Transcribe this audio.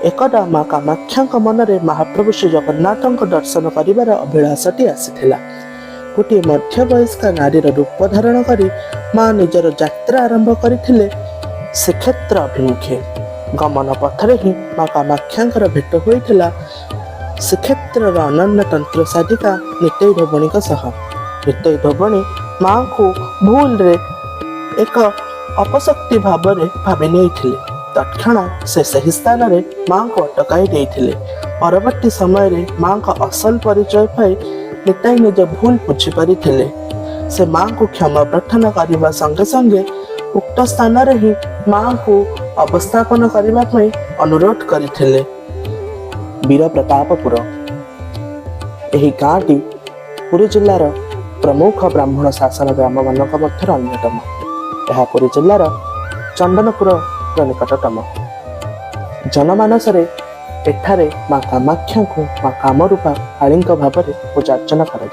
एकदा माँ कामाख्या मनरे महाप्रभु श्री जगन्नाथ दर्शन कर अभिलाषटी आसीथिला। गोटे मध्यवयस्का नारीर रूप धारण करी माँ निजर यात्रा आरंभ करथिले श्रीक्षेत्र अभिमुखे। गमन पथरे ही माँ कामाख्या भेट होइथिला श्रीक्षेत्र अनन्य तंत्र साधिका नितई धोबणी सह। नितई धोबणी माँ को भूल रे एक अपशक्ति भावरे भावी नहीं। तत्क्षण से सही स्थान रे माँ को अटकाई देइथिले। परवर्ती समय रे माँ का असल परिचय पाई निताई निज भूल बुझी पारिथिले। से माँ को क्षमा प्रार्थना करने संगे संगे उक्त स्थान रे ही माँ को अवस्थापन करने पाई अनुरोध करथिले। वीर प्रतापपुर एही गाँटी पुरी जिल्लार प्रमुख ब्राह्मण शासन ग्राम मानक मध्य अन्यतम। यह पुरी जिल्लार चंदनपुर निकटतम। जनमानस एठारे माँ कामाख्या को माँ कामरूपा काली भाव पूजा अर्चना कर।